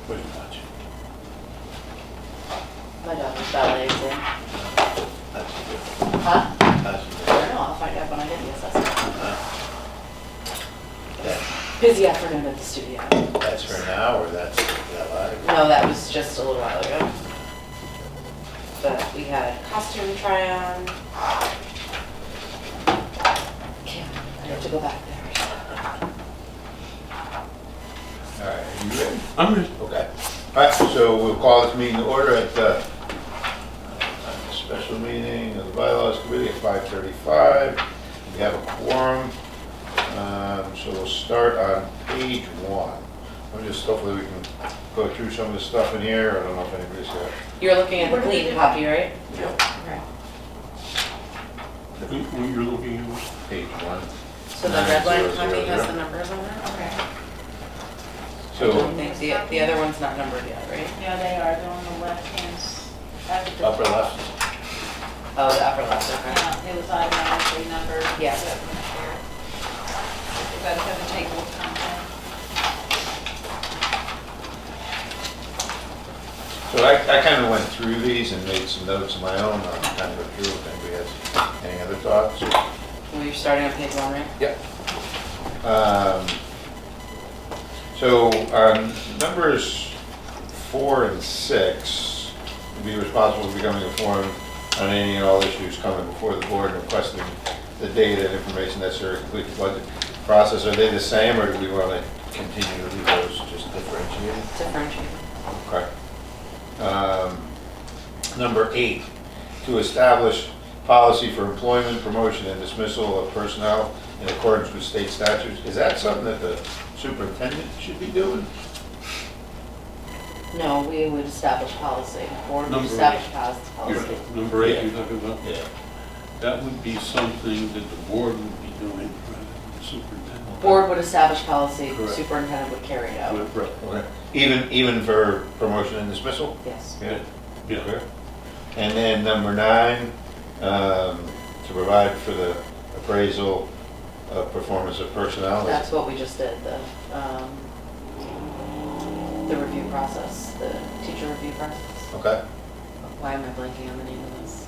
What are you watching? My daughter's ballet exam. How's she doing? Huh? How's she I doing? don't know, I'll find out when I get the assessment. That- Busy afternoon at the studio. That's for now, or that's that live? No, that was just a little while ago. But we had costume try-on. Yeah, I have to go back there. All right, are you ready? I'm ready. Okay. All right, so we'll call this meeting to order at the special meeting of the bylaws committee at 5:35. We have a quorum, so we'll start on page 1. I'm just, hopefully we can go through some of the stuff in here. I don't know if anybody's got. You're looking at the clean copy, right? Yeah. Okay. When you're looking at Page 1. So the red line 9000. copy has the numbers on it? Okay. I So don't think the other one's not numbered yet, right? Yeah, they are, they're on the left hand. upper left. Oh, the upper left, okay. Yeah, it was automatically numbered. Yeah. You gotta have a table of contents. So I kind of went through these and made some notes of my own. I'll kind of go through if anybody has any other thoughts. Well, you're starting on page 1, right? Yep. So numbers 4 and 6, to be responsible for becoming informed on any and all issues coming before the board and requesting the data and information necessary to complete the budget process. Are they the same, or do we want to continue to leave those just differentiated? Differentiate. Okay. Number 8, to establish policy for employment, promotion, and dismissal of personnel in accordance with state statutes. Is that something that the superintendent should be doing? No, we would establish policy. Board would Number establish eight. policy. number 8 Yeah. you're talking about? Yeah. That would be something that the board would be doing rather than the superintendent. Board would establish policy, Correct. superintendent would carry it out. Right. Okay. Even for promotion and dismissal? Yes. Yeah. Yeah. Okay. And then number 9, to provide for the appraisal of performance of personnel. That's what we just did, the review process, the teacher review process. Okay. Why am I blanking on the name of this?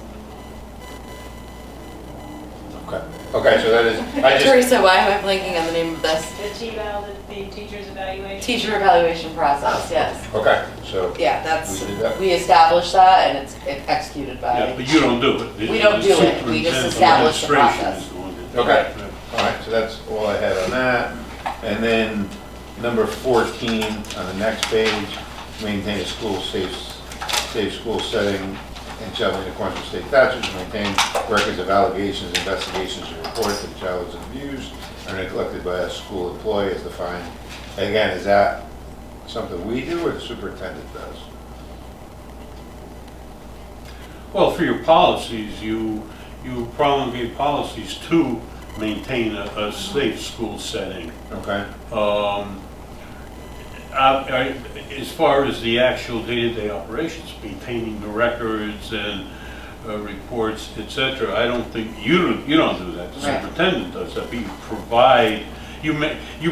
Okay. Okay, so that is, I just, Teresa, why am I blanking on the name of this? The T-Val, the teacher's evaluation. Teacher evaluation process, yes. okay, so. Yeah, that's, We did that? we established that and it's executed Yeah, by, but you don't do it. We don't do it. We just establish the process. Okay. All right, so that's all I had on that. And then number 14 on the next page, maintain a safe school setting and shall be in accordance with state statutes, maintain records of allegations, investigations, and reports that the child is abused or neglected by a school employee as defined. Again, is that something we do or the superintendent does? Well, for your policies, you promulgate policies to maintain a safe school setting. Okay, As far as the actual day-to-day operations, maintaining the records and reports, etc., I don't think, you don't do that, the Right. superintendent does that, but you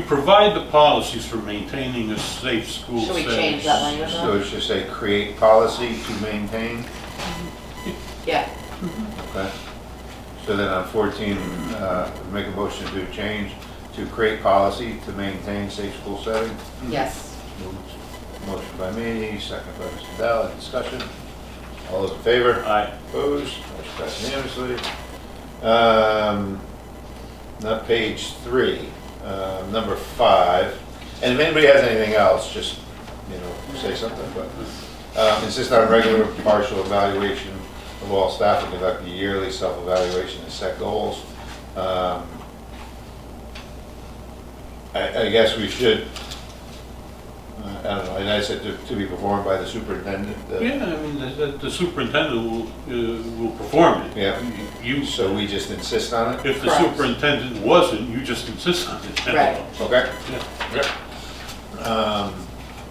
provide the policies for maintaining a safe school should we setting. change that language so then? it should say create policy to maintain. Yeah, Okay. So then on 14, make a motion to change to create policy to maintain safe school setting. yes. Motion by me, second by Mr. Dowd. Any discussion? All those in favor? Aye. Opposed? Motion passed unanimously. Not page 3, number 5. And if anybody has anything else, just, say something, but insist on regular partial evaluation of all staff and conduct a yearly self-evaluation and set goals. I guess we should, I don't know, and I said to be performed by the superintendent. Yeah, I mean, the superintendent will perform it. Yeah. You, So we just insist on it? if the Correct. superintendent wasn't, you just insist on it. Right. Okay. Yeah.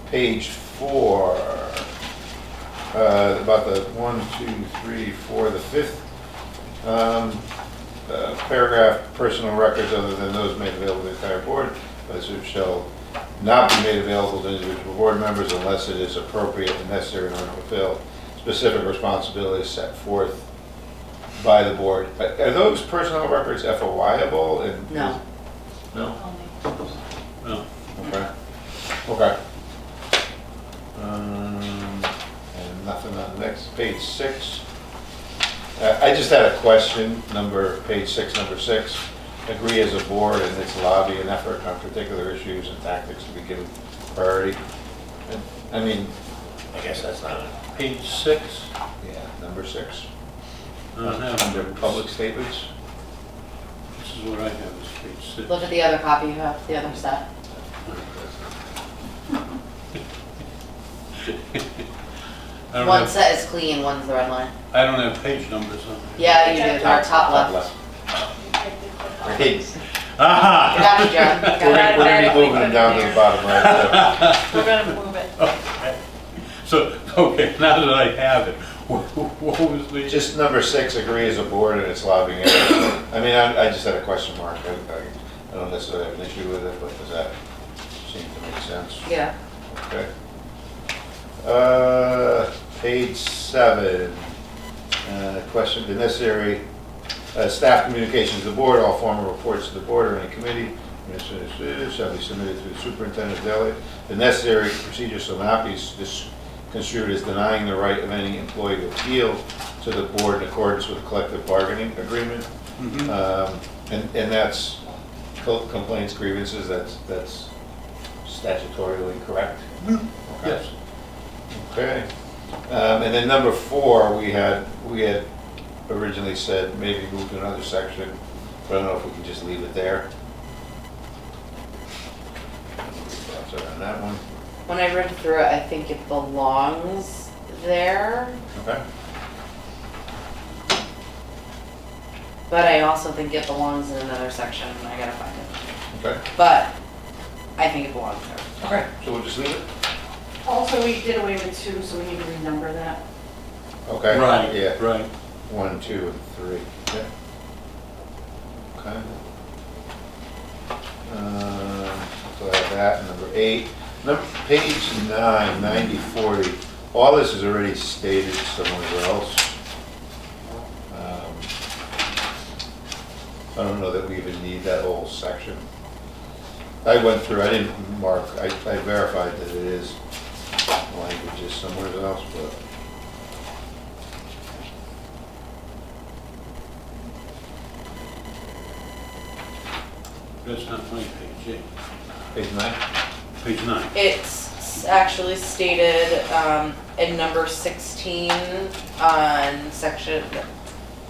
Page 4, about the 1, 2, 3, 4, the 5th paragraph, personal records other than those made available to the entire board, as it shall not be made available to individual board members unless it is appropriate and necessary in order to fulfill specific responsibilities set forth by the board. Are those personnel records FOI-able? No. No? Only. No. Okay. Okay. And nothing on the next, page 6. I just had a question, page 6, number 6. Agree as a board in its lobby and effort on particular issues and tactics to be given priority. I mean, I guess that's not, Page 6. yeah, number 6. I don't have Under numbers. public statements. This is what I have, is page 6. Look at the other copy you have, the other set. I don't One have, set is clean, one's the red line. I don't have page numbers on there. Yeah, you do, our top left. Right. Aha! Got you, John. We're Got gonna be moving them down to the bottom right. We're gonna move it. Okay. So, okay, now that I have it, what was the? Just number 6, agree as a board in its lobbying effort. I mean, I just had a question mark. I don't necessarily have an issue with it, but does that seem to make sense? it. Yeah. Okay. Page 7, question, the necessary staff communications to the board, all formal reports to the board or any committee shall be submitted to the superintendent daily. The necessary procedures shall not be construed as denying the right of any employee to appeal to the board in accordance with the collective bargaining agreement. And that's complaints, grievances, that's statutorily correct? Okay. Yes. Okay. And then number 4, we had originally said maybe move to another section, but I don't know if we can just leave it there. Thoughts on that one? When I read through it, I think it belongs there, Okay. but I also think it belongs in another section, and I gotta find it. Okay. But I think it belongs there. Okay. So we'll just leave it? Also, we did away with 2, so we need to renumber that. Okay. Right, Yeah. right. 1, 2, and 3. Yeah. Okay. So I have that, number 8. Page 9, 90, 40. All this is already stated somewhere else. I don't know that we even need that whole section. I went through, I didn't mark, I verified that it is languages somewhere else, but. That's not my page 8. Page 9? Page 9. It's actually stated in number 16 on section,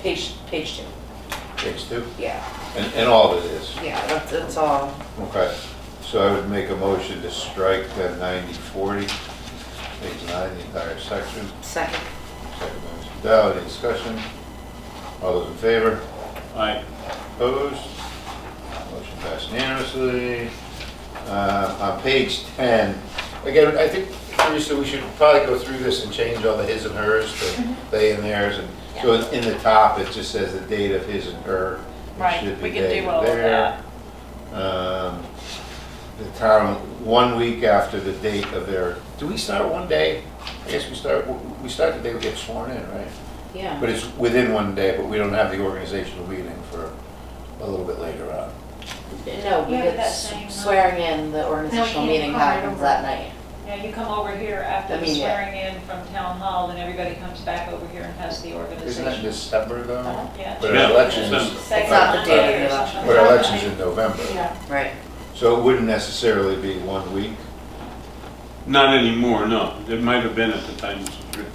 page 2. Page 2? Yeah, And all of it is? yeah, that's all. Okay, so I would make a motion to strike that 9040, page 9, the entire section. Second. Second by Mr. Dow, any discussion? All those in favor? Aye. Opposed? Motion passed unanimously. On page 10, again, I think, Teresa, we should probably go through this and change all the his and hers to they and theirs. And so in the top, it just says the date of his and her. It Right, should be we can they do and all of their. that. The town, 1 week after the date of their, do we start one day? I guess we start the day we get sworn in, right? Yeah. But it's within 1 day, but we don't have the organizational meeting for a little bit later on. No, Yeah, but because that same night. swearing in, the organizational No, you meeting come right happens over. that night. Yeah, you come over here after I the mean, yeah. swearing in from town hall, then everybody comes back over here and has the Isn't that organization. December though? Uh-huh. Yeah. But Yeah, our elections, December. It's not the date of the election. but our election's in November. Yeah. Right. So it wouldn't necessarily be 1 week. Not anymore, no. It might have been at the time this was written.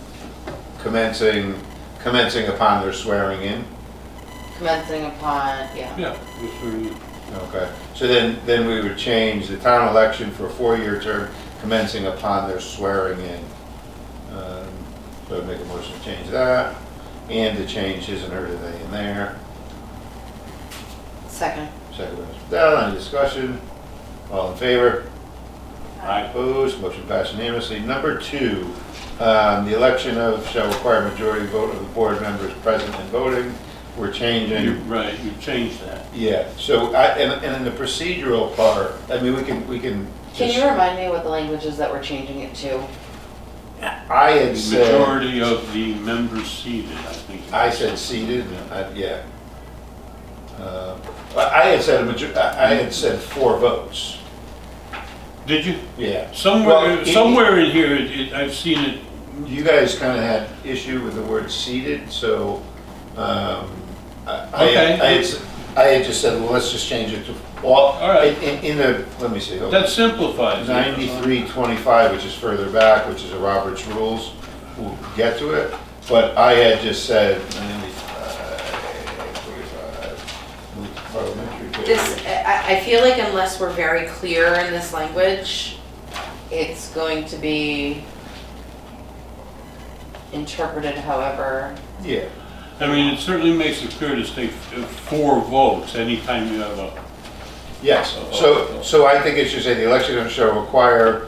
Commencing upon their swearing in. Commencing upon, yeah. Yeah, this was, Okay, so then we would change the town election for a 4-year term commencing upon their swearing in. So I'd make a motion to change that, and to change his and her to they and their. Second. Second by Mr. Dell, any discussion? All in favor? Aye. Opposed, motion passed unanimously. Number 2, the election of shall require majority vote of the board members present and voting. We're changing. right, you changed that. Yeah, so and in the procedural part, I mean, we can Can you remind me what the language is that we're changing it to? I had The said, majority of the members seated, I think. I said seated, yeah. I had said, I had said 4 votes, Did you? yeah. Somewhere, Well, somewhere in here, I've seen it. You guys kind of had issue with the word seated, so Okay. I had just said, well, let's just change it to all. All right. In the, let me see. hold on. That simplifies it. 9325, which is further back, which is a Robert's Rules, we'll get to it, but I had just said 95, 45, parliamentary. This, I feel like unless we're very clear in this language, it's going to be interpreted however. Yeah, I mean, it certainly makes it clear to state 4 votes anytime you have a, yes, so I think it should say the election shall require,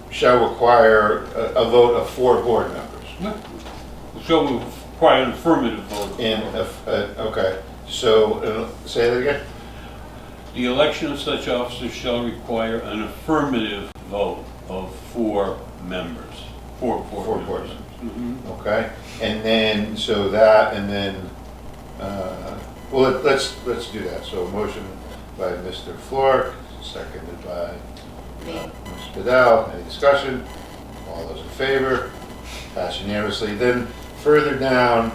shall require a vote of 4 board members. so require an affirmative vote. Okay, so, say that again? The election of such officers shall require an affirmative vote of 4 members. 4 board 4 members. board members. Mhm. Okay, and then, so that, and then, well, let's do that. So motion by Mr. Flork, seconded by Ms. Bedell. Any discussion? All those in favor? Passed unanimously. Then further down,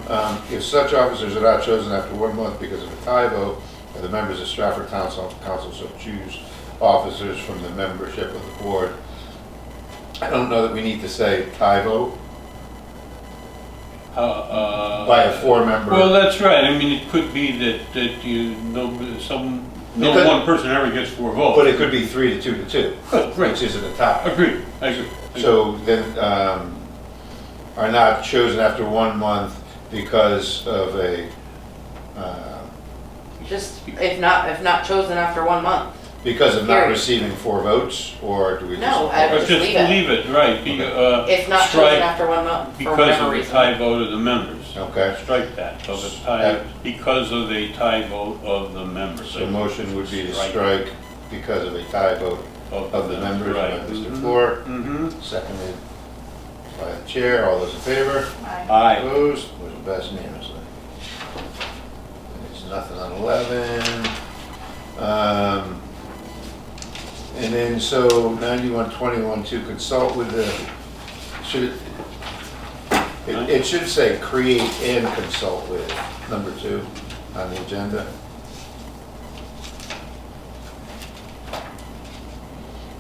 if such officers are not chosen after 1 month because of a tie vote, or the members of Stratford Council shall choose officers from the membership of the board. I don't know that we need to say tie vote by a 4-member. Well, that's right. I mean, it could be that you, no Because- one person ever gets 4 votes. But it could be 3 to 2 to 2, Right. which isn't a tie. Agreed, I agree. So then, are not chosen after 1 month because of a, Just, if not chosen after 1 month. because of not Period. receiving 4 votes, or do we just? No, I would Just just leave it. leave it, right. If not chosen Strike after 1 month, for because whatever of a reason. tie vote of the members. Okay, Strike that, of a tie, because of a tie vote of the members. so motion would be to strike because of a tie vote of the members by Right. Mr. Floor, Mm-hmm. seconded by the chair. All those in favor? Aye. Opposed? Motion passed unanimously. It's nothing on 11. And then, so 9121 to consult with the, it should say create and consult with, number 2 on the agenda.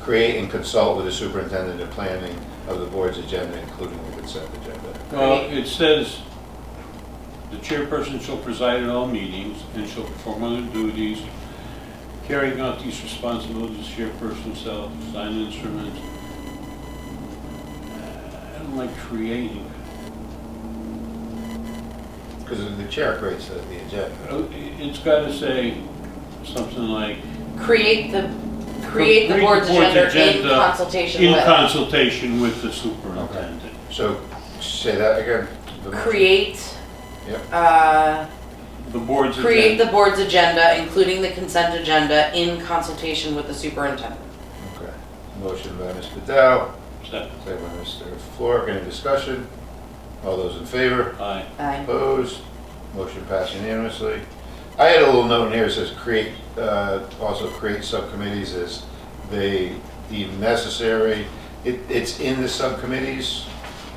Create and consult with the superintendent of planning of the board's agenda, including the consent agenda. Well, it says, the chairperson shall preside at all meetings and shall perform other duties. Carrying out these responsibilities, chairperson shall sign instruments. I don't like creating. Because the chair creates the agenda. It's got to say something like. Create the board's agenda in consultation In with. consultation with the superintendent. So, say that again. The motion. Create, Yep. The board's create agenda. the board's agenda, including the consent agenda, in consultation with the superintendent. Okay. Motion by Ms. Bedell, Second. second by Mr. Flork. Any discussion? All those in favor? Aye. Aye. Opposed? Motion passed unanimously. I had a little note in here that says create, also create subcommittees as they deem necessary. It's in the subcommittees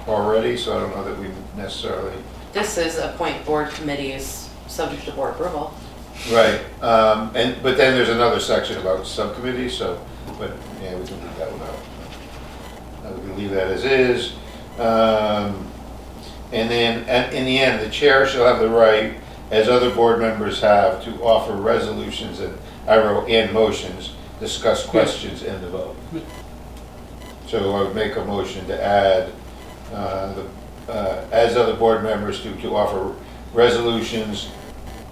already, so I don't know that we necessarily. This is appoint board committees subject to board approval. Right, but then there's another section about subcommittees, so, but, yeah, we can leave that one out. We can leave that as is. And then, in the end, the chair shall have the right, as other board members have, to offer resolutions, and I wrote, and motions, discuss questions, and the vote. So I would make a motion to add, as other board members to offer resolutions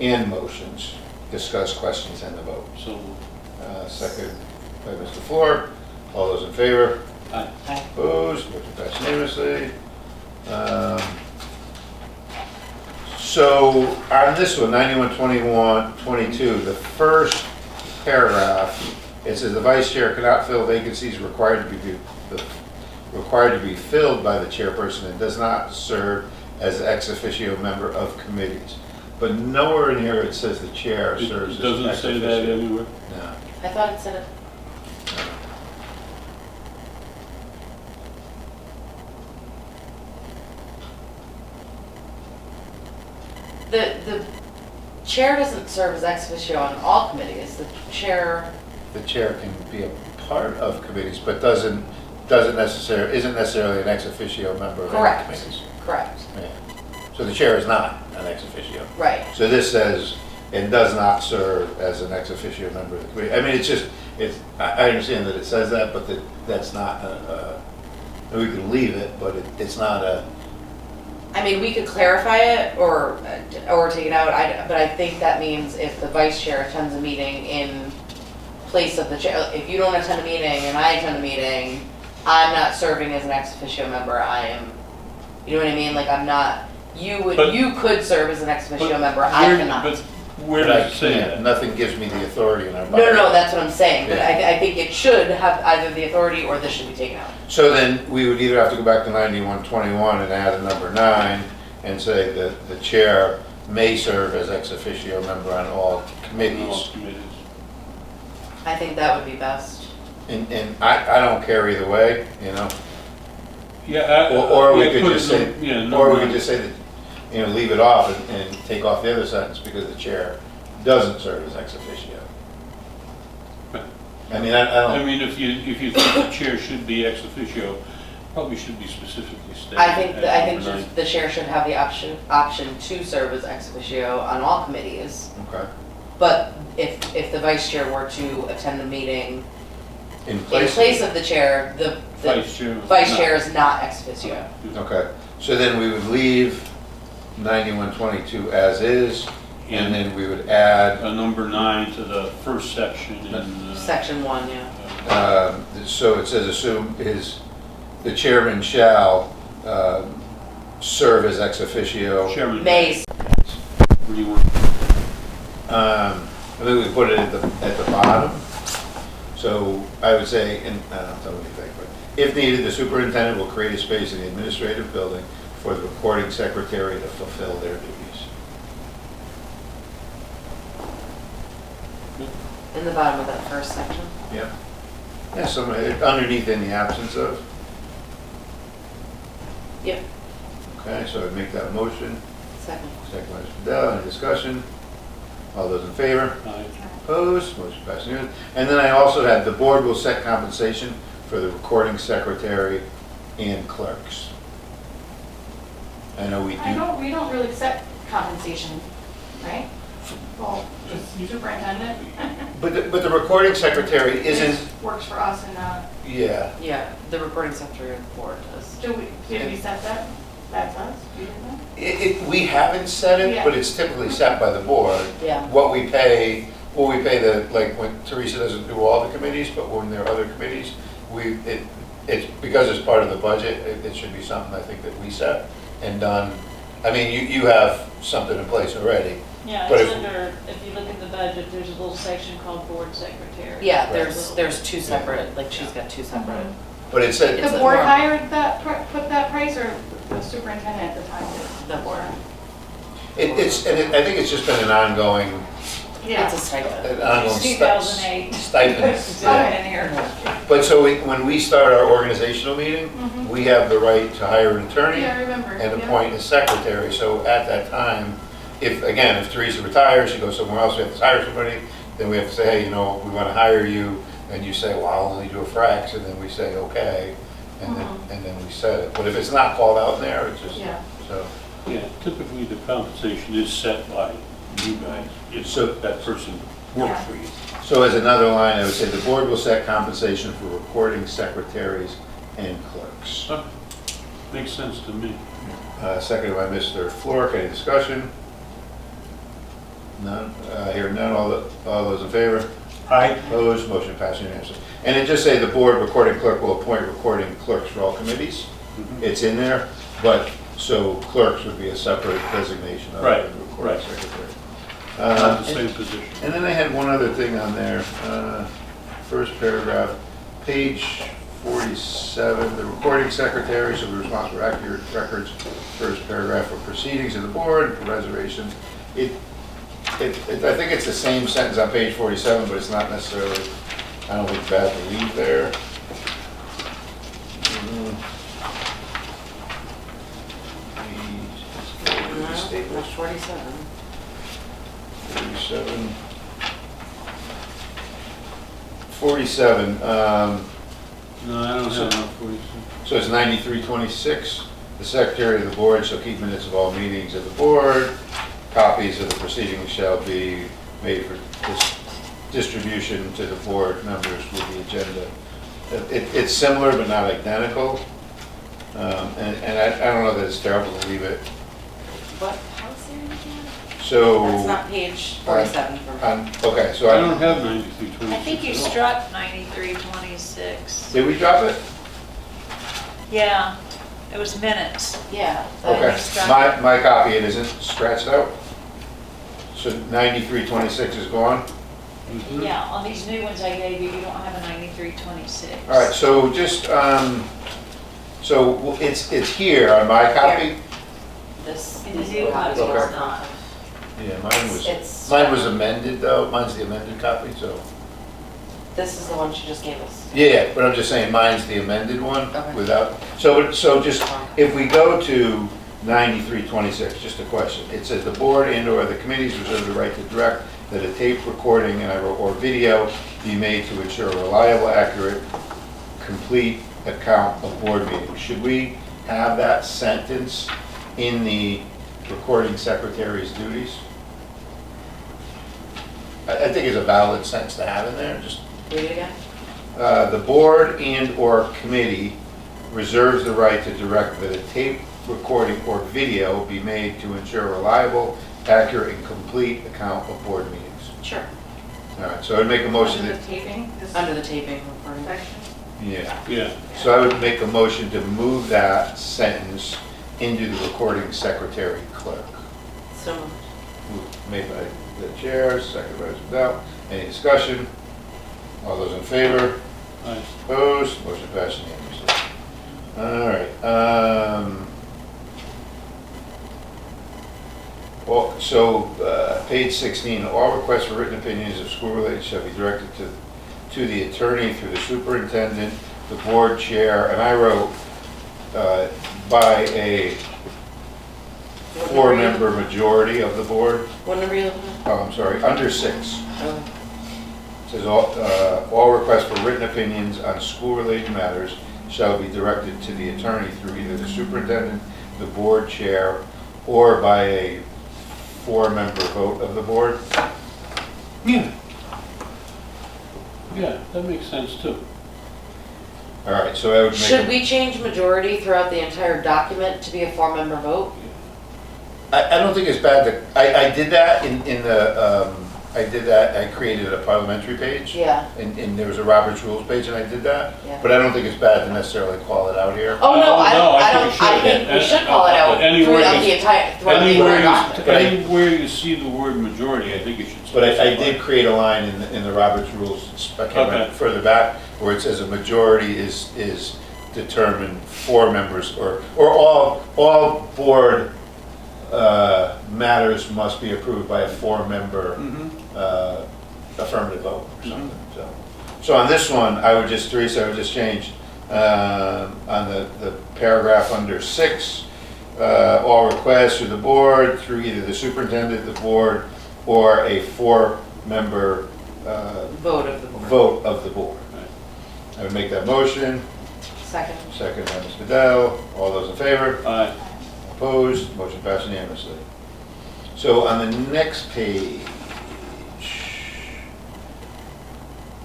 and motions, discuss questions, and the vote. So, Second by Mr. Floor. All those in favor? aye. Aye. Opposed? Motion passed unanimously. So on this one, 9121-22, the first paragraph, it says the vice chair cannot fill vacancies required to be filled by the chairperson and does not serve as ex officio member of committees. But nowhere in here it says the chair It serves as doesn't ex say officio. that anywhere. No. I thought it said it. The chair doesn't serve as ex officio on all committees. The chair, The chair can be a part of committees, but isn't necessarily an ex officio member of any correct, committees. correct, Yeah. So the chair is not an ex officio. right. So this says, and does not serve as an ex officio member of the committee. I mean, I understand that it says that, but that's not, we can leave it, but it's not a, I mean, we could clarify it or take it out, but I think that means if the vice chair attends a meeting in place of the chair, if you don't attend a meeting and I attend a meeting, I'm not serving as an ex officio member, I am, you know what I mean? Like, I'm not, But- you could serve as an ex officio But member, I where- cannot. But where but I does it say can't. that? Nothing gives me the authority in our bylaws. No, that's what I'm saying, but Yeah. I think it should have either the authority or this should be taken out. So then we would either have to go back to 9121 and add a number 9 and say that the chair may serve as ex officio member on all All committees. committees. I think that would be best. And I don't care either way, you know? Yeah. Or we yeah, could put just it say, in- yeah, or we number could just say that, you know, leave it off and take off the other sentence because the chair doesn't serve as ex officio. I mean, I I don't, mean, if you think the chair should be ex officio, probably should be specifically stated. I think at number nine. the chair should have the option to serve as ex officio on all committees. okay. But if the vice chair were to attend the meeting In in place. place of the chair, the Vice chair. vice chair is not ex officio. Okay, so then we would leave 9122 as is, and then we would add, Number 9 to the first section in. Section 1, yeah. so it says the chairman shall serve as ex officio. Chairman. May, What do you want? I think we put it at the bottom. So I would say, and I don't know, tell me what you think, but if needed, the superintendent will create a space in the administrative building for the recording secretary to fulfill their duties. in the bottom of that first section. Yep. Yeah, so underneath in the absence of. Yep, Okay, so I'd make that motion. second. Second by Mr. Fidel, any discussion? All those in favor? Aye. Opposed? Motion passes unanimously. And then I also had, the board will set compensation for the recording secretary and clerks. I know we do. We don't really set compensation, right? Well, the superintendent. But the recording secretary isn't, Works for us and not, yeah. Yeah, the recording secretary of the board does. did we set that? That's us? We did that? We haven't set it, Yeah. but it's typically set by the board. Yeah. What we pay like when Teresa doesn't do all the committees, but when there are other committees, it's because it's part of the budget, it should be something I think that we set and done. I mean, you have something in place already. Yeah, But it's if- under, if you look at the budget, there's a little section called board secretary. Yeah, Right. there's two separate, like she's got two separate. But it said, It's The a board norm. hired that, put that price, or the superintendent at the time did? The board. I think it's just been an ongoing It's a stipend. It's 2008. stipend. Something in here. But so when we start our organizational meeting, Mhm. we have the right to hire an attorney Yeah, I remember. and yeah. appoint a secretary. So at that time, if Teresa retires, she goes somewhere else, we have to hire somebody, then we have to say, hey, we want to hire you. And you say, well, I'll only do a fraction, and then we say, okay, and then we set it. But if it's not called out in there, it's just, Yeah. so. Yeah, typically the compensation is set by you guys. It's So- that person works for you. So as another line, I would say the board will set compensation for recording secretaries and clerks. Huh, Makes sense to me. Seconded by Mr. Flork, any discussion? None, hearing none, all those in favor? Aye. Opposed, motion passed unanimously. And it just say the board recording clerk will appoint recording clerks for all committees. Mhm. It's in there, but, so clerks would be a separate designation of Right, the recording right. secretary. Not the same position. And then I had one other thing on there, first paragraph, page 47, the recording secretary shall be responsible for accurate records, first paragraph of proceedings of the board, reservations. I think it's the same sentence on page 47, but it's not necessarily, I don't think bad to leave there. That's 47. 47. 47, No, I don't So- have enough for you. so it's 9326. The secretary of the board shall keep minutes of all meetings of the board. Copies of the proceedings shall be made for distribution to the board members with the agenda. It's similar but not identical. And I don't know that it's terrible to leave it. What policy are you looking at? So. That's not page 47 for me. Okay, so I don't have 9326. I think you struck 9326. Did we drop it? Yeah, it was minutes. Yeah. Okay, struck my copy, it isn't scratched out? So 9326 is gone? Mhm. Yeah, on these new ones I gave you, you don't have a 9326. All right, so just, so it's here on my copy? This. In the these new copies ones, are it's not. Yeah, It's- mine was amended though, mine's the amended copy, so. This is the one she just gave us. Yeah, but I'm just saying mine's the amended one Okay. without, so just, if we go to 9326, just a question. It says the board and/or the committees reserve the right to direct that a tape recording, and I wrote, or video be made to ensure a reliable, accurate, complete account of board meetings. Should we have that sentence in the recording secretary's duties? I think it's a valid sentence to have in there, just, Read it again. the board and/or committee reserves the right to direct that a tape recording or video be made to ensure a reliable, accurate, and complete account of board meetings. Sure. All right, so I'd make a motion Under that, the taping, this Under the taping recording. section. yeah. Yeah, So I would make a motion to move that sentence into the recording secretary clerk. So, Made by the chair, seconded by Mr. Dell. Any discussion? All those in favor? I- Opposed? Motion passed unanimously. All right. Page 16, all requests for written opinions of school-related shall be directed to the attorney through the superintendent, the board chair, and I wrote by a four-member majority of the board. what number are you looking at? Oh, I'm sorry, under 6. Oh, Says all requests for written opinions on school-related matters shall be directed to the attorney through either the superintendent, the board chair, or by a four-member vote of the board. Yeah. Yeah, that makes sense too. All right, so I would make. Should we change majority throughout the entire document to be a four-member vote? I don't think it's bad to, I did that in the, I created a parliamentary page. Yeah. And there was a Robert's Rules page, and I did that. Yeah. But I don't think it's bad to necessarily call it out here. Oh, no, I No, don't, I I think don't, we should. I think we should call it out But anywhere throughout you- the entire document. Anywhere you see the word majority, I think you should. But I specify. did create a line in the Robert's Rules, I can't remember, Okay. further back, where it says a majority is determined four members, or all board matters must be approved by a four-member Mhm. affirmative vote or something, so on this one, I would just, Teresa, I would just change, on the paragraph under 6, all requests through the board, through either the superintendent, the board, or a four-member Vote of the board. vote of the board. Right. I would make that motion, Second. second by Ms. Bedell, all those in favor? Aye. Opposed, motion passed unanimously. So on the next page,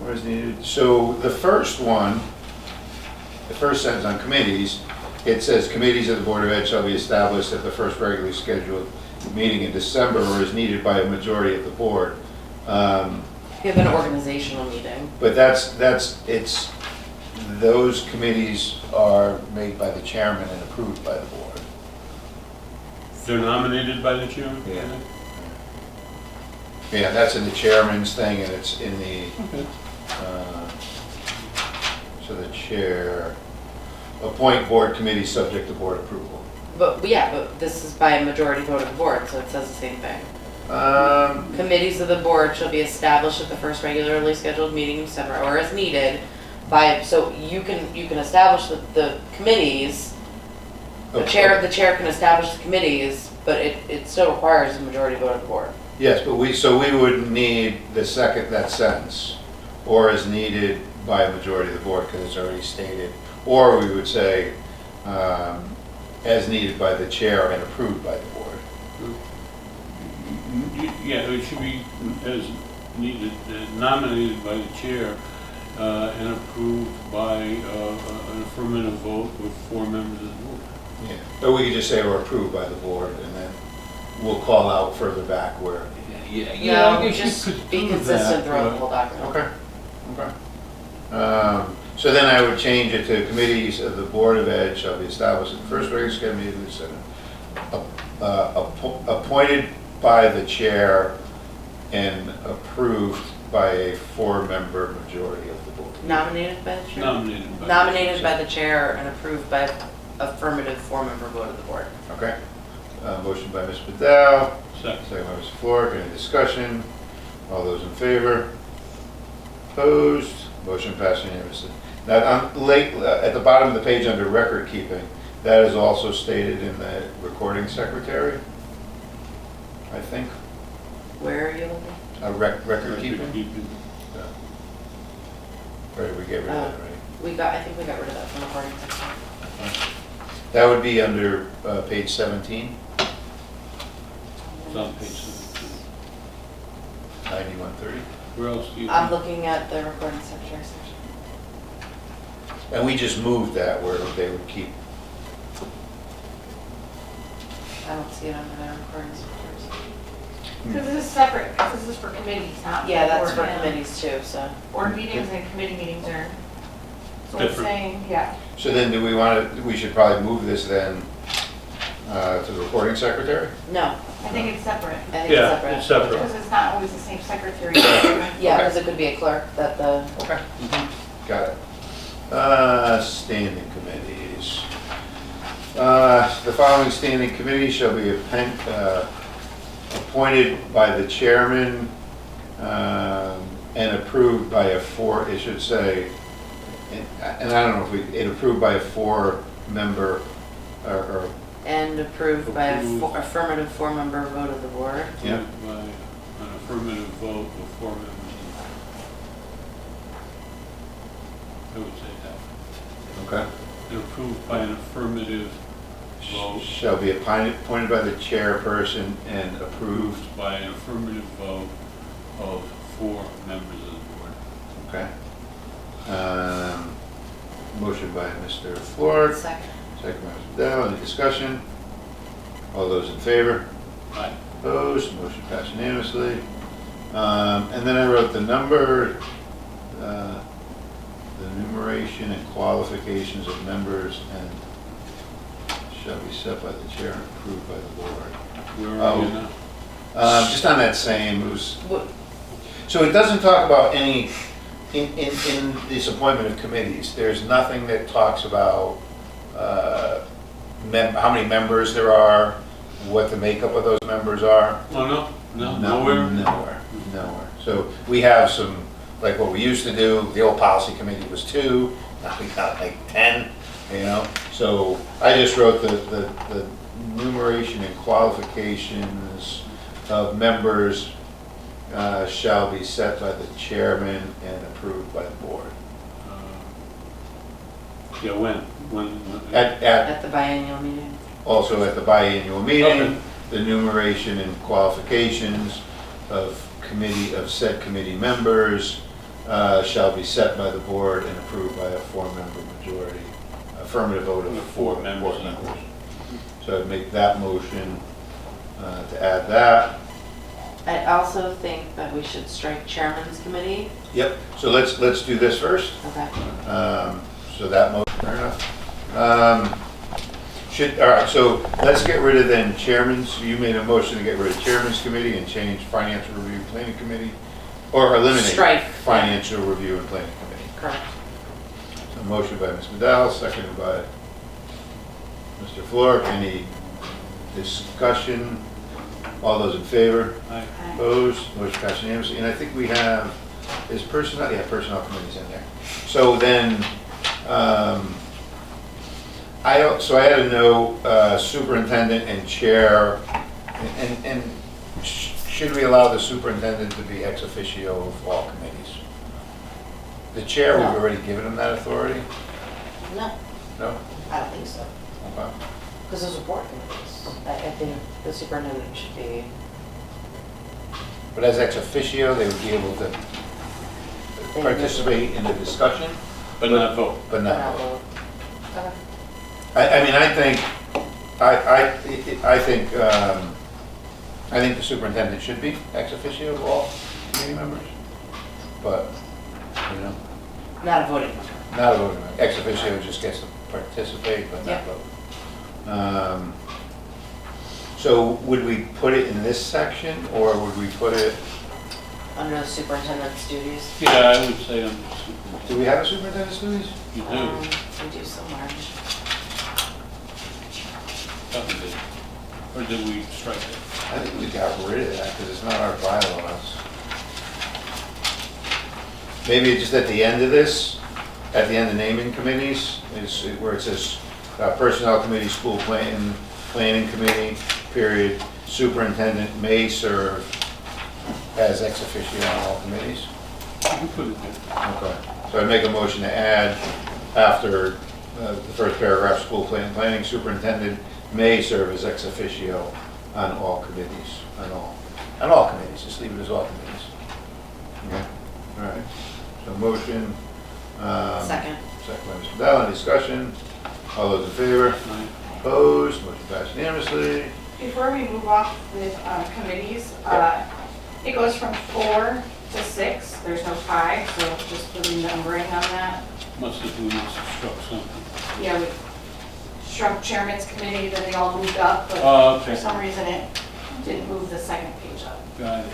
where's the, so the first one, the first sentence on committees, it says committees of the Board of Ed shall be established at the first regularly scheduled meeting in December or is needed by a majority of the board. We have an organizational meeting. But it's, those committees are made by the chairman and approved by the board. They're nominated by the chairman? Yeah. Yeah, that's in the chairman's thing, and it's in the, Okay. so the chair, appoint board committee subject to board approval. But, yeah, but this is by a majority vote of the board, so it says the same thing. Committees of the board shall be established at the first regularly scheduled meeting in December, or as needed by, so you can establish the committees. The chair can establish the committees, but it still requires a majority vote of the board. Yes, but so we would need that sentence, or as needed by a majority of the board, because it's already stated. Or we would say, as needed by the chair and approved by the board. Yeah, it should be as needed, nominated by the chair and approved by an affirmative vote with 4 members of the board. Yeah, or we could just say or approved by the board, and then we'll call out further back where. No, I guess you just could be do consistent that, throughout the but- whole document. Okay. So then I would change it to committees of the Board of Ed shall be established at the first regular scheduled meeting of the Senate, appointed by the chair and approved by a 4-member majority of the board. Nominated by the chair? Nominated by the chair and approved by affirmative 4-member vote of the board. Okay. Motion by Ms. Padel, Second. second by Mr. Flork. Any discussion? All those in favor? Opposed? Motion passed unanimously. Now, at the bottom of the page under record keeping, that is also stated in the recording secretary, I think. Where are you looking? Record keeping? Or did we get rid of that already? I think we got rid of that from the recording section. That would be under page 17, It's on page 17. 9130. Where else do you? I'm looking at the recording secretary section. And we just moved that where they would keep. I don't see it under the recording secretary section. Because this is separate, because this is for committees, not for Yeah, that's board. for committees too, so. Board meetings and committee meetings are, so it's Different. saying, yeah. So then do we want to, we should probably move this then to the recording secretary? No, I think it's separate, I think Yeah, it's it's separate. separate. because it's not always the same secretary. Yeah, because it could be a clerk that the, Okay. Got it. Standing committees. The following standing committees shall be appointed by the chairman and approved by it should say, and I don't know if it approved by a 4-member or and approved by Approved. affirmative 4-member vote of the board. Yeah. By an affirmative vote of 4 members. I would say that. okay. And approved by an affirmative vote. Shall be appointed by the chairperson and approved. Approved by an affirmative vote of 4 members of the board. Okay. Motion by Mr. Flork, Second. second by Mr. Dell. Any discussion? All those in favor? Aye. Opposed? Motion passed unanimously. And then I wrote the number, the enumeration and qualifications of members and shall be set by the chair and approved by the board. Where are you now? Just on that same, it was, What- so it doesn't talk about any, in this appointment of committees, there's nothing that talks about how many members there are, what the makeup of those members are. Oh, no, nowhere? Nowhere. So we have some, like what we used to do, the old policy committee was 2, now we got like 10, you know? So I just wrote the enumeration and qualifications of members shall be set by the chairman and approved by the board. Yeah, when? At the biennial meeting. Also at the biannual meeting, Okay. the enumeration and qualifications of said committee members shall be set by the board and approved by a 4-member majority, affirmative vote of 4 members. So I'd make that motion to add that. I also think that we should strike chairman's committee. Yep, so let's do this first. Okay. So that motion, fair enough. all right, so let's get rid of then chairman's, you made a motion to get rid of chairman's committee and change financial review planning committee, or eliminate Strike. financial review and planning committee. Correct. A motion by Ms. Madell, seconded by Mr. Fleur. Any discussion? All those in favor? Aye. Opposed? Motion passed unanimously. And I think we have, is personnel, yeah, personnel committees in there. So then, so I had to know superintendent and chair, and should we allow the superintendent to be ex officio of all committees? The chair, we've No. already given him that authority? No, No? I don't think so. Okay. Because those are board committees. I think the superintendent should be, But as ex officio, they would be able to participate in the discussion, But not vote. but not not vote. vote. Okay. I mean, I think the superintendent should be ex officio of all committee members, but, you know, Not a voting member. not a voting member. Ex officio just gets to participate, but not Yeah. vote. So would we put it in this section, or would we put it, Under the superintendent's duties. Yeah, I would say I'm super. do we have a superintendent's duties? You do. We do somewhere. Probably did. Or did we strike it? I think we got rid of that, because it's not our bylaws. Maybe just at the end of this, at the end of naming committees, is where it says personnel committee, school planning committee, period, superintendent may serve as ex officio on all committees. You can put it there. Okay, so I'd make a motion to add, after the first paragraph, school planning superintendent may serve as ex officio on all committees, on all committees, just leave it as all committees. Okay, all right, so motion. Second. Second by Mr. Bell, any discussion? All those in favor? Aye. Opposed, motion passed unanimously. Before we move off with committees, it goes from 4 to 6, there's no 5, so just the renumbering on that. Must have, we must have struck something. Yeah, we shrunk chairman's committee, then they all moved up, but Oh, for okay. some reason it didn't move the second page up. Got it.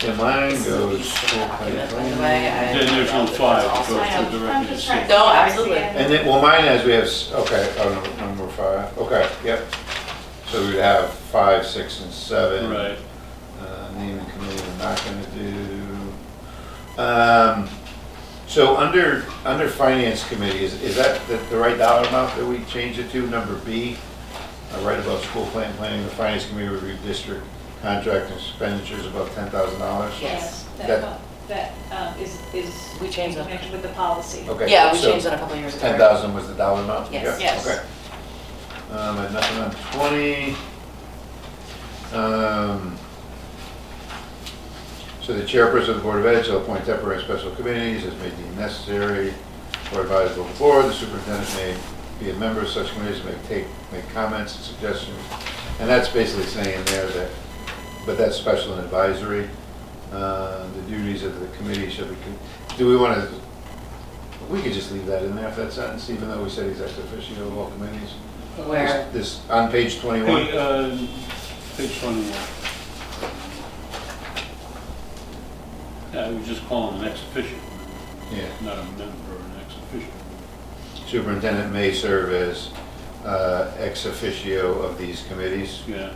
And mine goes. By the way, I. Then there's no 5, it I goes know, to directly I'm to just trying 6. to. No, I see absolutely. it. And then, well, mine has, we have, okay, oh, no, number 5, okay, yep. So we'd have 5, 6, and 7. Right. Naming committee, we're not gonna do. So under finance committee, is that the right dollar amount that we changed it to, number B? Right above school planning, the finance committee review district contract expenditures above $10,000? Yes. That is We changed in that. connection with the policy. Okay. Yeah, we so changed that a couple years ago. 10,000 was the dollar amount? Yes. Yeah, Yes. Okay. And nothing on 20. So the chairperson of the Board of Ed shall appoint temporary and special committees as may deem necessary or advised of the board. The superintendent may be a member of such committees, make comments and suggestions. And that's basically saying in there that, but that's special and advisory. The duties of the committee shall be, do we want to, we could just leave that in there if that sentence, even though we said he's ex officio of all committees. Where? This, on page 21. Page 21. Yeah, we just call him an ex officio, Yeah. not a member or an ex officio. Superintendent may serve as ex officio of these committees, Yeah.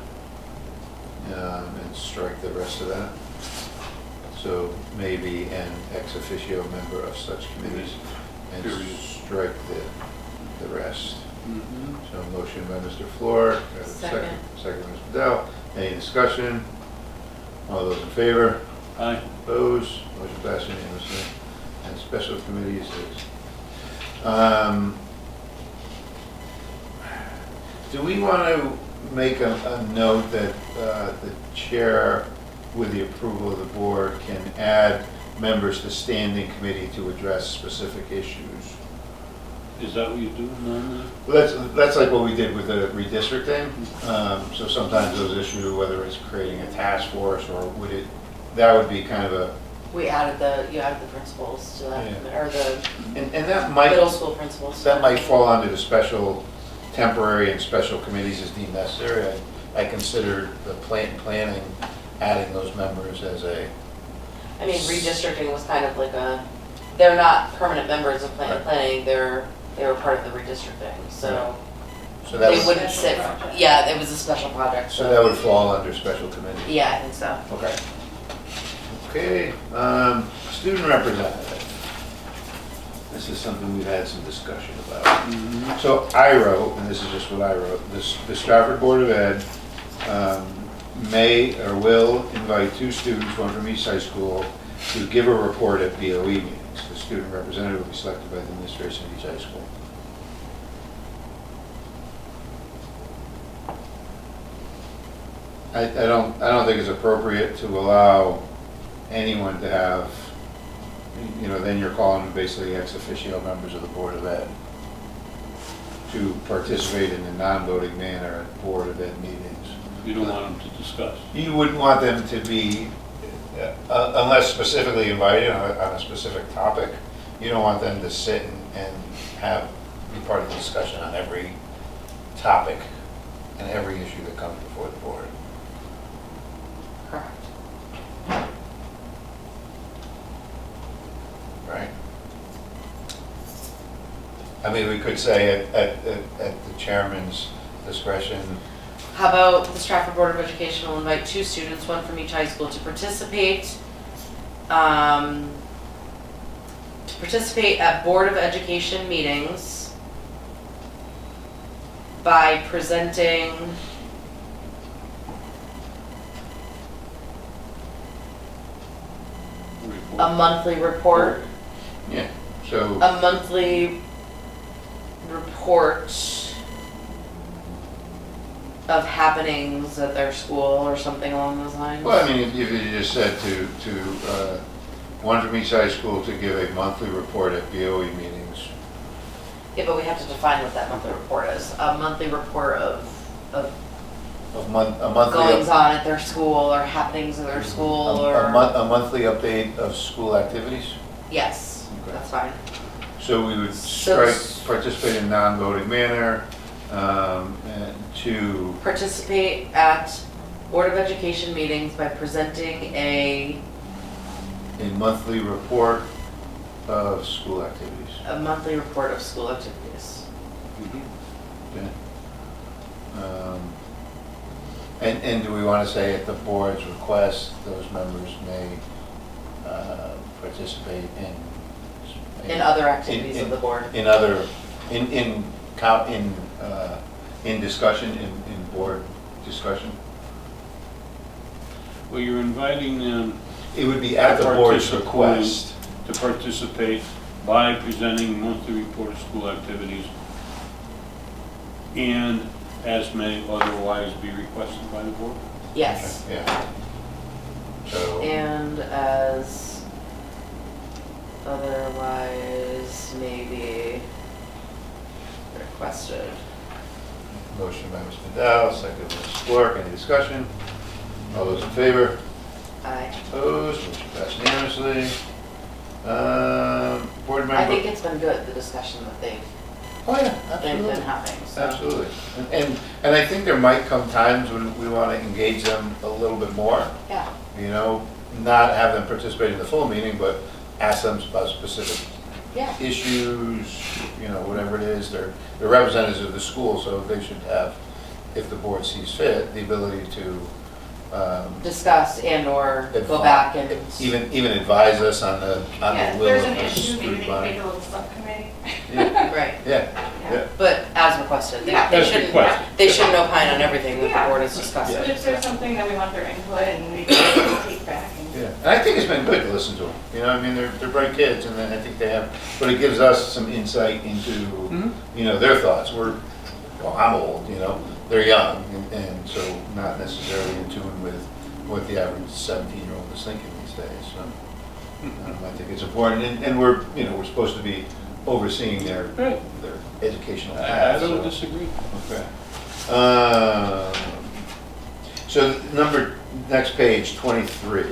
and strike the rest of that. So maybe an ex officio member of such committees, and Period. strike the rest. Mhm. So motion by Mr. Fleur, Second. second by Mr. Dell. Any discussion? All those in favor? Aye. Opposed? Motion passed unanimously. And special committees is. Do we want to make a note that the chair, with the approval of the board, can add members to standing committee to address specific issues? Is that what you do normally? Well, that's like what we did with the redistricting. So sometimes those issues, whether it's creating a task force or that would be kind of You added the principals to that, Yeah. or the And that middle might, school principals. that might fall under the special, temporary and special committees as deemed necessary. I consider the planning, adding those members as a, I mean, redistricting was kind of like they're not permanent members of planning, they were part of the redistricting, so so that they would, wouldn't Special sit, project. yeah, it was a special project, so that would fall under special committee. yeah, I think so. Okay. Okay, student representative. This is something we've had some discussion about. So I wrote, and this is just what I wrote, the Stratford Board of Ed may or will invite 2 students, one from each high school, to give a report at BOE meetings. The student representative will be selected by the administration of each high school. I don't think it's appropriate to allow anyone to have, then you're calling them basically ex officio members of the Board of Ed to participate in a non-voting manner at Board of Ed meetings. You don't want them to discuss. You wouldn't want them to be, unless specifically invited on a specific topic, you don't want them to sit and be part of the discussion on every topic and every issue that comes before the board. Correct. Right? I mean, we could say at the chairman's discretion, How about the Stratford Board of Education will invite 2 students, one from each high school, to participate at Board of Education meetings by presenting a monthly report, yeah, so, a monthly report of happenings at their school or something along those lines. well, I mean, if you just said to one from each high school to give a monthly report at BOE meetings. Yeah, but we have to define what that monthly report is. A monthly report of A monthly. goings on at their school or happenings at their school or. A monthly update of school activities. Yes, Okay. that's fine. So we would So- strike participate in non-voting manner, and to, Participate at Board of Education meetings by presenting a monthly report of school activities. monthly report of school activities. Okay. And do we want to say at the board's request, those members may participate In other activities of the board. in discussion, in board discussion? Well, you're inviting them It would be at the board's request. to participate by presenting monthly report of school activities and as may otherwise be requested by the board. Yes, Yeah. So, and as otherwise may be requested. motion by Mr. Dow, second by Ms. Clark, any discussion? All those in favor? Aye. Opposed, motion passed unanimously. Board member? I think it's been good, the discussion that they've Oh, yeah, been absolutely. having, so. Absolutely. And I think there might come times when we want to engage them a little bit more, Yeah, not have them participate in the full meeting, but ask them about specific yeah, issues, whatever it is. They're representatives of the school, so they should have, if the board sees fit, the ability to discuss and or go advi- back and. even advise us on the Yeah, if will there's of an the issue, maybe student they body. make a little subcommittee. Yeah, Right, yeah, yeah. but as requested, Yeah. they As shouldn't, requested. they shouldn't opine on everything that the Yeah. board is discussing. But if there's something that we want their input and we can take back and. Yeah, and I think it's been good to listen to them. I mean, they're bright kids, and I think they have, but it gives us some insight into, their thoughts. I'm old, they're young, and so not necessarily in tune with what the average 17-year-old is thinking these days. So I think it's important, and we're supposed to be overseeing their Right. educational I paths. don't so- disagree. Okay. So next page, 23.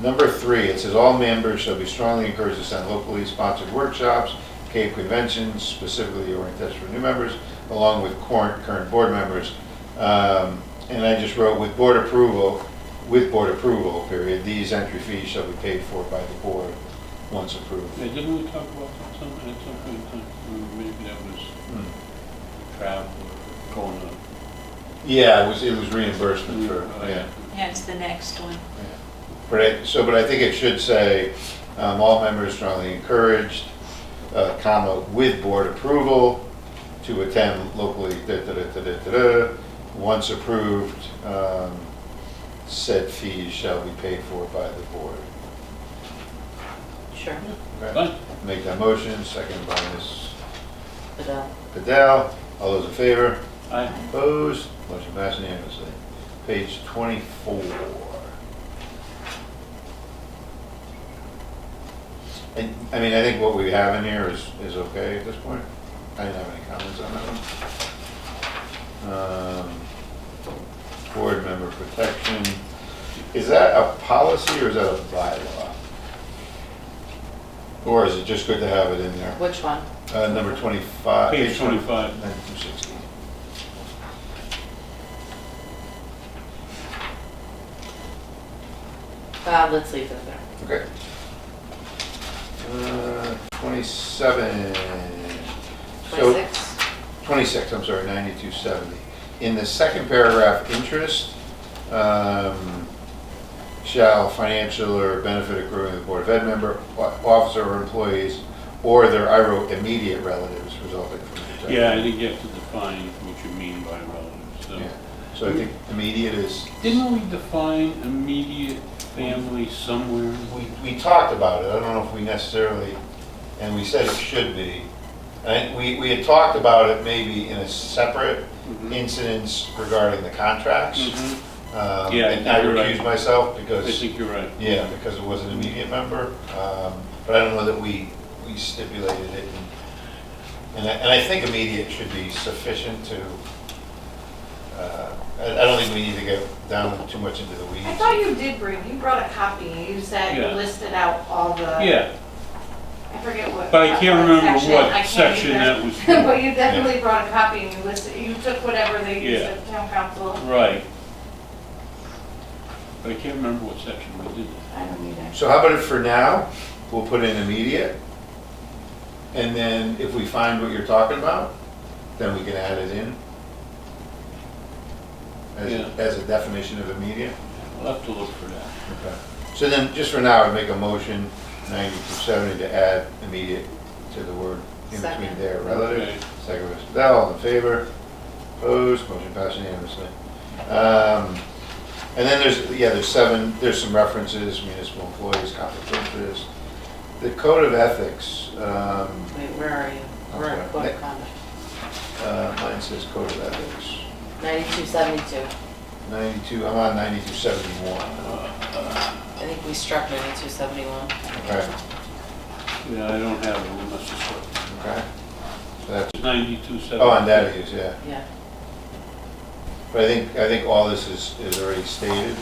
Number 3, it says all members shall be strongly encouraged to attend locally sponsored workshops, CAPE conventions, specifically oriented for new members, along with current board members. And I just wrote with board approval, period, these entry fees shall be paid for by the board once approved. Yeah, didn't we talk about that at some point in time? Maybe that was travel or going up. Yeah, it was reimbursement for, Oh, yeah. Yeah, it's the next one. But I think it should say, all members strongly encouraged, comma, with board approval to attend locally, once approved, said fees shall be paid for by the board. Sure. Okay. Fine. Make that motion, second by Ms. But, Padel. All those in favor? Aye. Opposed? Motion passed unanimously. Page 24. And, I mean, I think what we have in here is okay at this point. I didn't have any comments on that one. Board member protection. Is that a policy or is that a bylaw? Or is it just good to have it in there? which one? Number 25. Page 25. 9260. Let's leave it there. Okay. 27. So- 26? 26, I'm sorry, 9270. In the second paragraph, interest, shall financial or benefit accruing to the Board of Ed member, officer or employees, or their, I wrote immediate relatives resulting from the protection. Yeah, I think you have to define what you mean by relatives, so. Yeah. So I think immediate is, Didn't we define immediate family somewhere? we talked about it, I don't know if we necessarily, and we said it should be. And we had talked about it maybe in a separate Mhm. incidents regarding the contracts. Mhm. Yeah, I And think I you're right. recused myself I because, think you're right. yeah, because it was an immediate member. But I don't know that we stipulated it. And I think immediate should be sufficient to, I don't think we need to get down too much into the weeds. I thought you brought a copy, you said you Yeah. listed out all the. Yeah, I forget what. but I can't remember section. I what can't section either. that was from. But you definitely brought a copy and you listed, you took whatever they used Yeah. at town council. Right. But I can't remember what section we did that. I don't either. So how about it for now, we'll put in immediate, and then if we find what you're talking about, then we can add it in Yeah. as a definition of immediate. We'll have to look for that. Okay. So then, just for now, I'd make a motion, 90-70, to add immediate to the word in between Second. there, relative. Okay. Second, Mr. Dell, all in favor? Opposed, motion passed unanimously. And then there's some references, municipal employees, conflict of interest. The code of ethics, Wait, where are you? I'm We're sorry. at code of conduct. mine says code of ethics. 9272. 92, I'm on 9271. I think we struck 9271. Okay, Yeah, I don't have it, we must just look. okay. So that's, 92.7. oh, on data use, yeah. Yeah. But I think all this is already stated.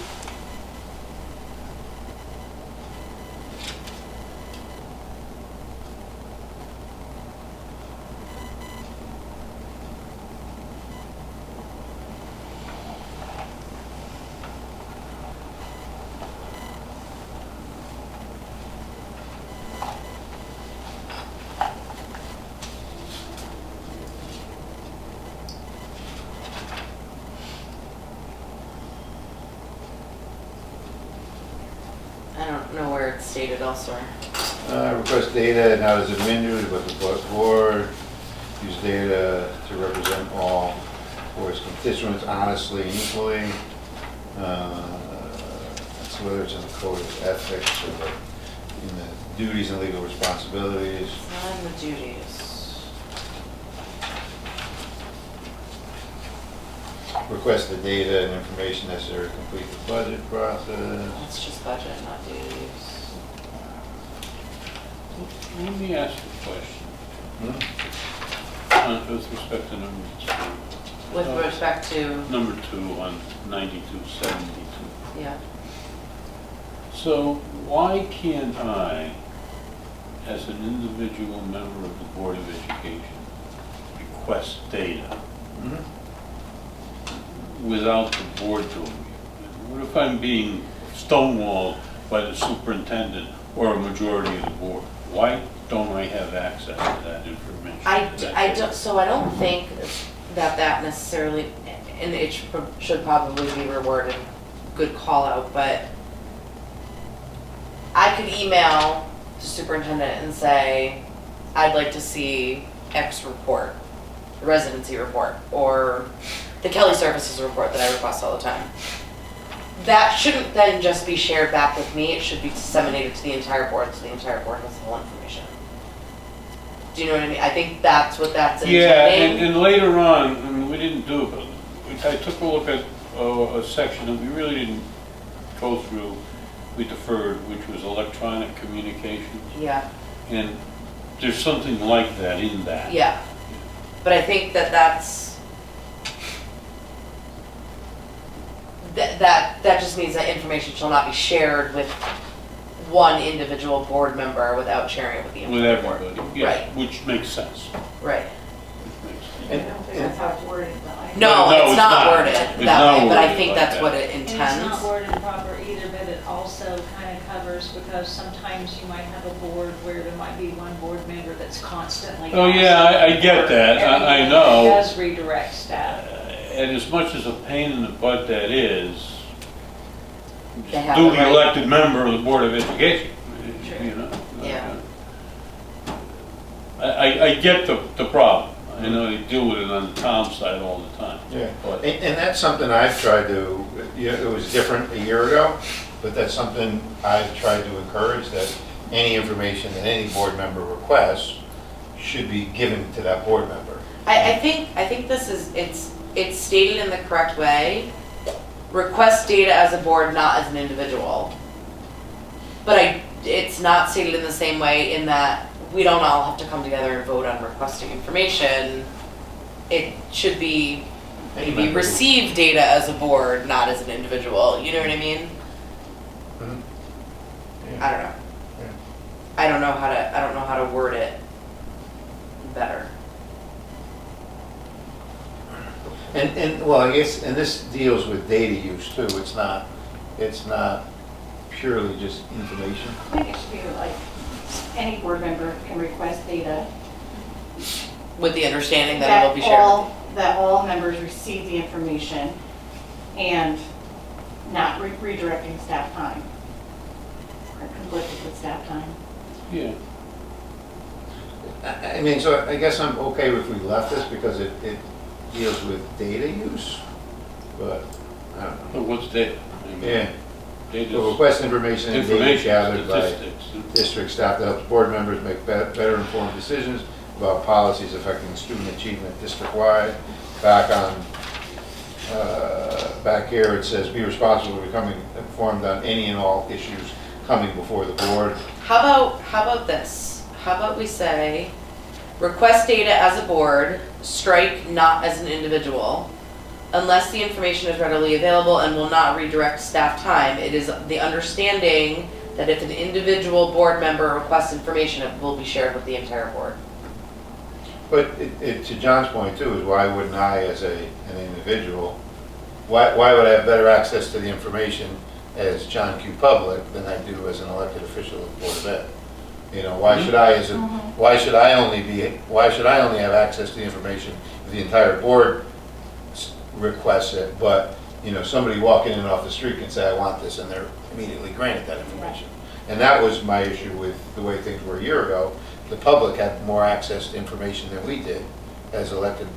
I don't know where it's stated elsewhere. Request data and how does it administered, but the board use data to represent all board's constituents honestly and equally. That's whether it's in the code of ethics or in the duties and legal responsibilities. It's not in the duties. Request the data and information necessary to complete the budget process. It's just budget, not duties. Let me ask a question, with respect to number two. With respect to, Number 2 on 92.72. yeah, So why can't I, as an individual member of the Board of Education, request data Mhm. without the board doing it? What if I'm being stonewalled by the superintendent or a majority of the board? Why don't I have access to that information? I don't, so I don't think that necessarily, and it should probably be reworded, good call out, but I could email the superintendent and say, I'd like to see X report, the residency report, or the Kelly Services report that I request all the time. That shouldn't then just be shared back with me, it should be disseminated to the entire board, so the entire board has the whole information. Do you know what I mean? I think that's what that's Yeah, intending. and later on, I mean, we didn't do it, but I took a look at a section that we really didn't go through. We deferred, which was electronic communications. Yeah, And there's something like that in that. yeah. But I think that's that just means that information shall not be shared with one individual board member without sharing it with the With entire board. everybody, yeah, Right. which makes sense. Right. Which makes sense. I don't think that's how it's worded, though. No, No, it's it's not not. worded It's that not way, but I worded think like that's that. what it And it's intends. not worded proper either, but it also kind of covers, because sometimes you might have a board where there might be one board member that's constantly. Oh, yeah, I get that, I Everything. know. It does redirect staff. And as much as a pain in the butt that is, They have duly the right- elected member of the Board of Education, True. you know? Yeah. I get the problem. I know they deal with it on the town side all the time. Yeah, But and that's something I've tried to, you know, it was different a year ago, but that's something I've tried to encourage, that any information that any board member requests should be given to that board member. I think this is, it's stated in the correct way. Request data as a board, not as an individual. But it's not stated in the same way in that we don't all have to come together and vote on requesting information. It should be Any maybe member. receive data as a board, not as an individual, you know what I mean? Mhm. I don't know. Yeah. I don't know how to word it better. And, well, I guess, and this deals with data use too, it's not purely just information. I think it should be like, any board member can request data With the understanding that it will be shared. that all members receive the information and not redirecting staff time or conflicted with staff time. yeah, I mean, so I guess I'm okay if we left this because it deals with data use, but, I don't know. but what's data? I mean, Yeah, Data's so request information and data information, gathered by statistics. district staff that helps board members make better informed decisions about policies affecting student achievement district-wide. Back here, it says, be responsible for becoming informed on any and all issues coming before the board. How about this? How about we say, request data as a board, strike not as an individual. Unless the information is readily available and will not redirect staff time, it is the understanding that if an individual board member requests information, it will be shared with the entire board. But to John's point too, is why wouldn't I, as an individual, why would I have better access to the information as John Q. Public than I do as an elected official of the Board of Ed? You know, why should I why should I only have access to the information if the entire board requests it, but, you know, somebody walking in off the street can say, I want this, and they're immediately granted that information. And that was my issue with the way things were a year ago. The public had more access to information than we did as elected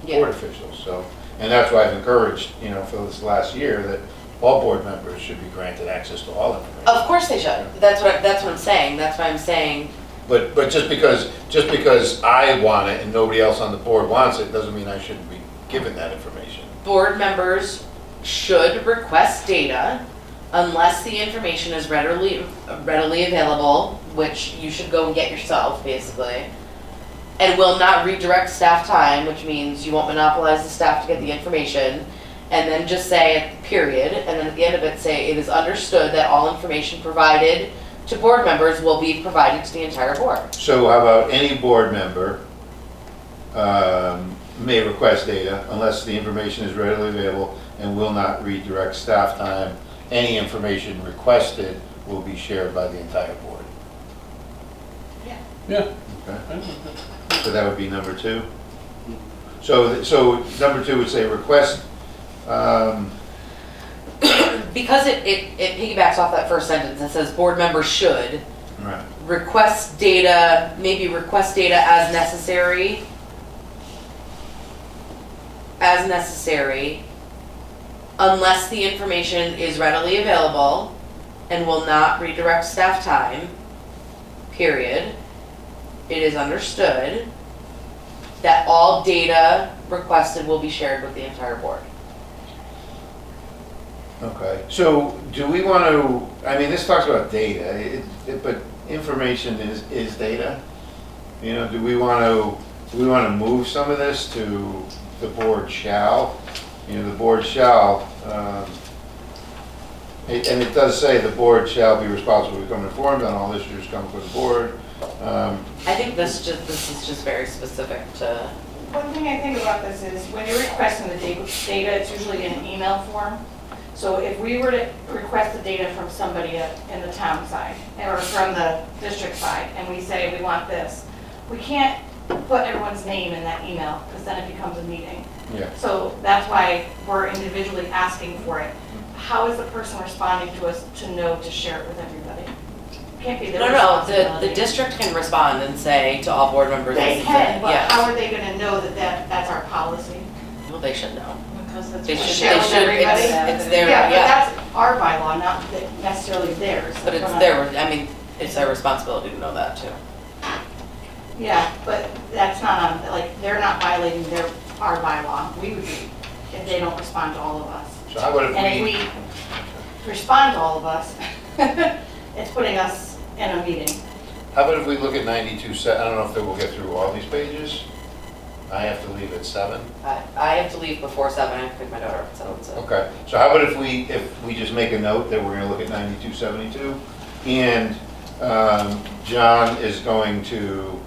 board officials, so. And that's why I've encouraged, you know, for this last year, that all board members should be granted access to all information. Of course they should. That's what I'm saying. That's why I'm saying, But just because I want it and nobody else on the board wants it, doesn't mean I shouldn't be given that information. board members should request data unless the information is readily available, which you should go and get yourself, basically, and will not redirect staff time, which means you won't monopolize the staff to get the information, and then just say period, and then at the end of it say, it is understood that all information provided to board members will be provided to the entire board. So how about any board member may request data unless the information is readily available and will not redirect staff time. Any information requested will be shared by the entire board. Yeah. Okay. So that would be number 2. So number 2 would say request, Because it piggybacks off that first sentence, it says board members should right, request data, maybe request data as necessary, unless the information is readily available and will not redirect staff time, period. It is understood that all data requested will be shared with the entire board. okay. So do we want to, I mean, this talks about data, but information is data. You know, do we want to move some of this to the board shall? You know, the board shall, and it does say the board shall be responsible to become informed on all issues coming to the board. I think this is just very specific to, One thing I think about this is when you're requesting the data, it's usually in an email form. So if we were to request the data from somebody in the town side or from the district side, and we say we want this, we can't put everyone's name in that email because then it becomes a meeting. Yeah. So that's why we're individually asking for it. How is the person responding to us to know to share it with everybody? Can't be their no, responsibility. the district can respond and say to all board members. They can, but yes. how are they gonna know that that's our policy? Well, they should know. Because that's They what should, share they with should, everybody? it's their, Yeah, but yeah. that's our bylaw, not necessarily theirs. But it's their, I mean, it's their responsibility to know that too. Yeah, but that's not on, like, they're not violating our bylaw. We would be, if they don't respond to all of us. So how about And if if we respond to all of us, it's putting us in a meeting. how about if we look at 92, I don't know if we'll get through all these pages. I have to leave at 7. I have to leave before 7, I have to pick my daughter up at 7, so. Okay, so how about if we just make a note that we're gonna look at 9272, and John is going to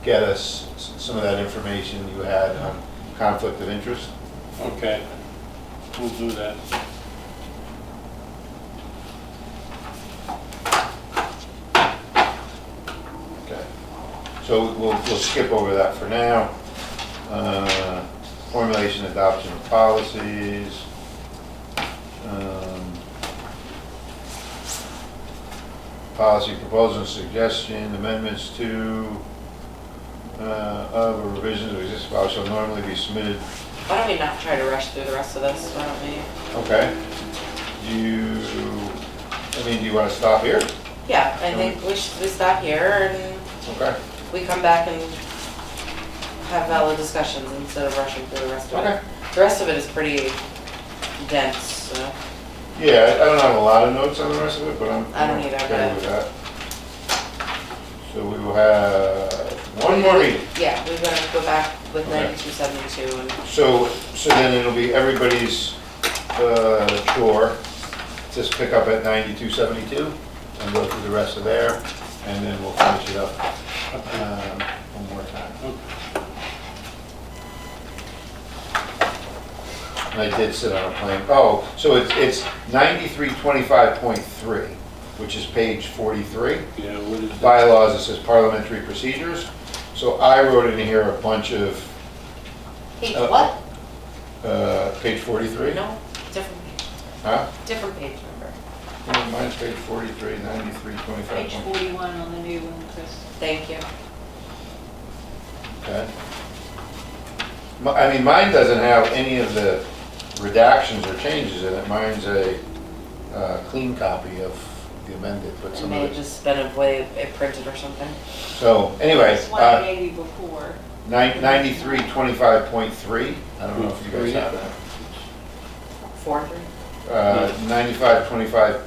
get us some of that information you had on conflict of interest? Okay, we'll do that. Okay, so we'll skip over that for now. Formulation, adoption of policies. Policy proposal and suggestion, amendments to, of or revisions of existing policy shall normally be submitted. Why don't we not try to rush through the rest of this, why don't we? Okay. Do you want to stop here? Yeah, I think we stop here and Okay. we come back and have valid discussions instead of rushing through the rest of Okay. it. The rest of it is pretty dense, so. Yeah, I don't have a lot of notes on the rest of it, but I'm I don't either, okay but- with that. So we will have one more meeting. Yeah, we're gonna go back with Okay. 9272 and, So then it'll be everybody's chore, just pick up at 9272 and go through the rest of there, and then we'll finish it up one more time. And I did sit on a plane. Oh, so it's 9325.3, which is page 43. Yeah, what is that? Bylaws, it says parliamentary procedures. So I wrote in here a bunch of, page Uh, what? page 43? No, different page, Huh? different page number. Oh, mine's page 43, 9325. Page 41 on the new one, Chris. Thank you. Okay. I mean, mine doesn't have any of the redactions or changes in it. Mine's a clean copy of the amended, but It some may of have it. just been a way it printed or something. So anyway, That's what I gave you before. 9325.3, I don't know if you guys have that. 4-3? 9525.3,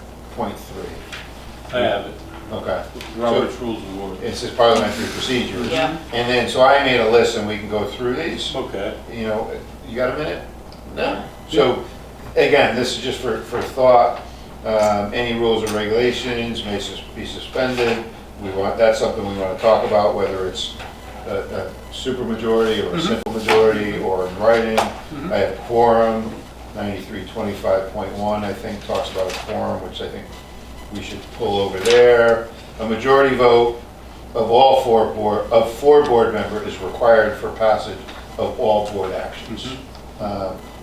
I have it. okay. Robert's Rules of Order. It says parliamentary procedures. Yeah. And then, so I made a list and we can go through these. Okay. You know, you got a minute? Yeah. So again, this is just for thought. Any rules or regulations may be suspended. That's something we want to talk about, whether it's a supermajority or a simple majority or in writing. I have quorum, 9325.1, I think, talks about a quorum, which I think we should pull over there. A majority vote of four board members is required for passage of all board actions.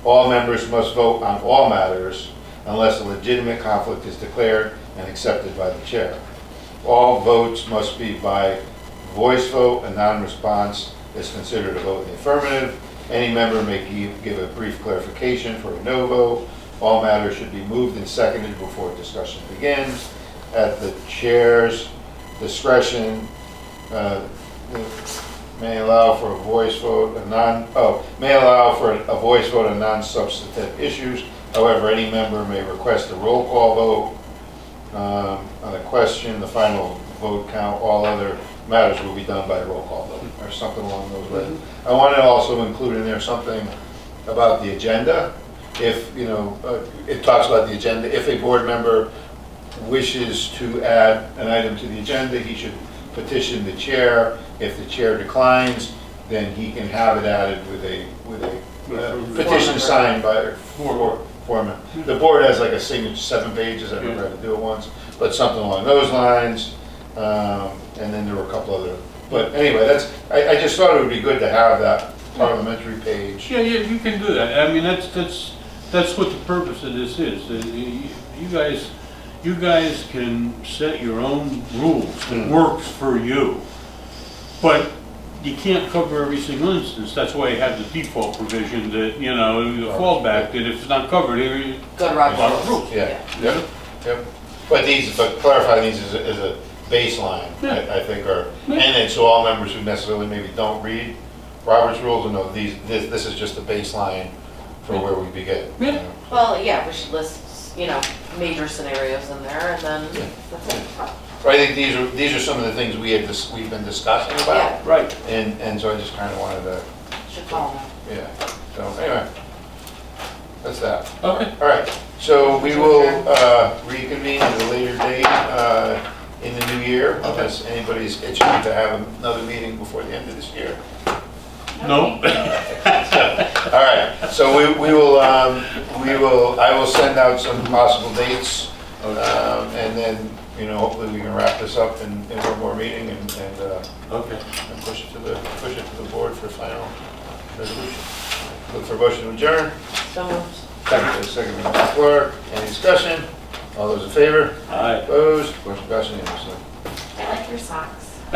All members must vote on all matters unless a legitimate conflict is declared and accepted by the chair. All votes must be by voice vote. A non-response is considered a vote in the affirmative. Any member may give a brief clarification for a no vote. All matters should be moved and seconded before discussion begins. At the chair's discretion, may allow for a voice vote on non-substantive issues. However, any member may request a roll call vote on a question. The final vote count, all other matters will be done by roll call vote, or something along those lines. I want to also include in there something about the agenda. If, it talks about the agenda. If a board member wishes to add an item to the agenda, he should petition the chair. If the chair declines, then he can have it added with a petition signed by foreman. The board has like a signature, 7 pages. I've never had to do it once, but something along those lines. And then there were a couple other. But anyway, I just thought it would be good to have that parliamentary page. Yeah, you can do that. I mean, that's what the purpose of this is. You guys can set your own rules that works for you, but you can't cover every single instance. That's why you have the default provision that, the fallback, that if it's not covered, here you Good Robert's Robert's rules. rules. Yeah, yep. But clarify these as a baseline, I think, and then so all members who necessarily maybe don't read Robert's rules will know this is just a baseline for where we begin. Yeah. Well, yeah, we should list, major scenarios in there, and then that's it. But I think these are some of the things we've been discussing about, Yeah. Right. and so I just kind of wanted to, Should call them. yeah. So anyway, that's that. Okay. All right. So we will reconvene at a later date in the new year, unless anybody's itching to have another meeting before the end of this year. No. All right, so I will send out some possible dates, and then, hopefully we can wrap this up in one more meeting and push it to the board for final resolution. Look for motion to adjourn. So moved. Second, Mr. Clark. Any discussion? All those in favor? Aye. Opposed? Motion passes unanimously. I like your socks. Ah.